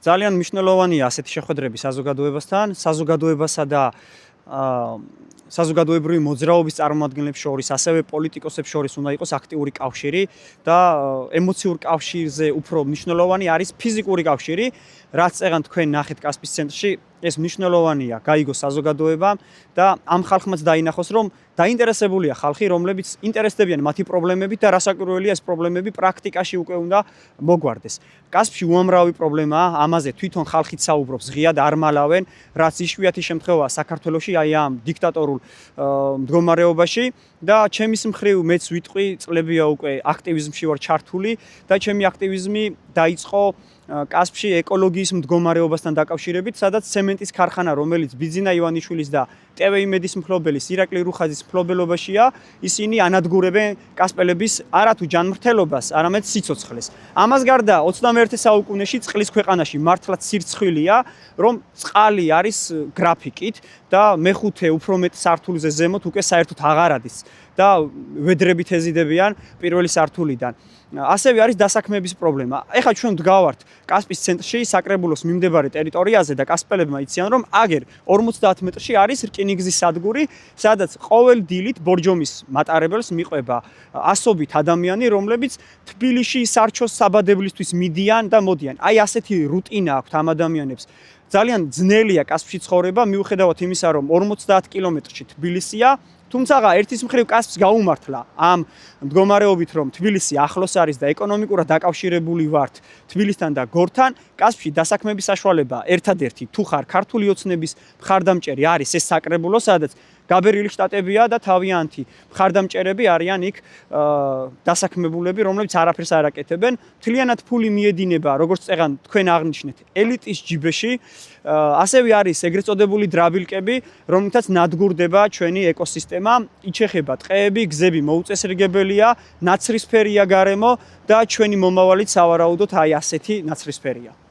ძალიან მნიშვნელოვანია ასეთი შეხვედრები საზოგადოებასთან, საზოგადოებასა და საზოგადოებრივი მოძრაობის წარმომადგენლებს შორის, ასევე პოლიტიკოსებს შორის უნდა იყოს აქტიური კავშირი და ემოციურ კავშირზე უფრო მნიშვნელოვანი არის ფიზიკური კავშირი, რაც წეგან თქვენ ნახეთ კასპის ცენტრში, ეს მნიშვნელოვანია, გაიგოს საზოგადოებამ და ამ ხალხმაც დაინახოს, რომ დაინტერესებულია ხალხი, რომლებიც ინტერესდებიან მათი პრობლემებით და რასაკვირველია ეს პრობლემები პრაქტიკაში უკვე უნდა მოგვარდეს. კასპში უამრავი პრობლემაა, ამაზე თვითონ ხალხიც საუბრობს, ღიად არ მალავენ, რაც იშვიათი შემთხვევაა საქართველოში აი ამ დიქტატორულ მდგომარეობაში და ჩემის მხრივ მეც ვიტყვი, წლებია უკვე აქტივიზმში ვარ ჩართული და ჩემი აქტივიზმი დაიწყო კასპში ეკოლოგიის მდგომარეობასთან დაკავშირებით, სადაც ცემენტის ქარხანა, რომელიც ბიძინა ივანიშვილის და ტევ იმედის მფლობელის ირაკლი რუხაძის მფლობელობაშია, ისინი ანადგურებენ კასპელების არათუ ჯანმრთელობას, არამედ სიცოცხლეს. ამას გარდა 21 საუკუნეში წყლის ქვეყანაში მართლაც სირცხვილია, რომ წყალი არის გრაფიკით და მეხუთე უფრო მეტ სართულზე ზემოთ უკვე საერთოდ აღარ არის და ვედრებით ეზიდებიან პირველი სართულიდან. ასევე არის დასაქმების პრობლემა. ეხლა ჩვენ ვდგავართ კასპის ცენტრში, საკრებულოს მიმდებარე ტერიტორიაზე და კასპელებმა იციან, რომ აგერ 50 მეტრში არის რკინიგზის სადგური, სადაც ყოველ დილით ბორჯომის მატარებელს მიყვება ასობით ადამიანი, რომლებიც თბილისში სარჩოს საბადებლისთვის მიდიან და მოდიან. აი ასეთი რუტინა აქვთ ამ ადამიანებს. ძალიან ძნელია კასპში ცხოვრება, მიუხედავად იმისა, რომ 50 კილომეტრში თბილისია. თუმცა ერთის მხრივ კასპს გაუმართლა ამ მდგომარეობით, რომ თბილისი ახლოს არის და ეკონომიკურად დაკავშირებული ვართ თბილისთან და გორთან, კასპში დასაქმების საშუალება ერთადერთი თუ ხარ ქართული ოცნების მხარდამჭერი არის ეს საკრებულო, სადაც გაბერილი შტატებია და თავიანთი მხარდამჭერები არიან იქ დასაქმებულები, რომლებიც არაფერს არ აკეთებენ. მთლიანად ფული მიედინება, როგორც წეგან თქვენ აღნიშნეთ, ელიტის ჯიბეში. ასევე არის ეგრეთ წოდებული დრაბილკები, რომლითაც ნადგურდება ჩვენი ეკოსისტემა, იჩეხება ტყეები, გზები მოუწესრიგებელია, ნაცრისფერია გარემო და ჩვენი მომავალიც სავარაუდოდ აი ასეთი ნაცრისფერია.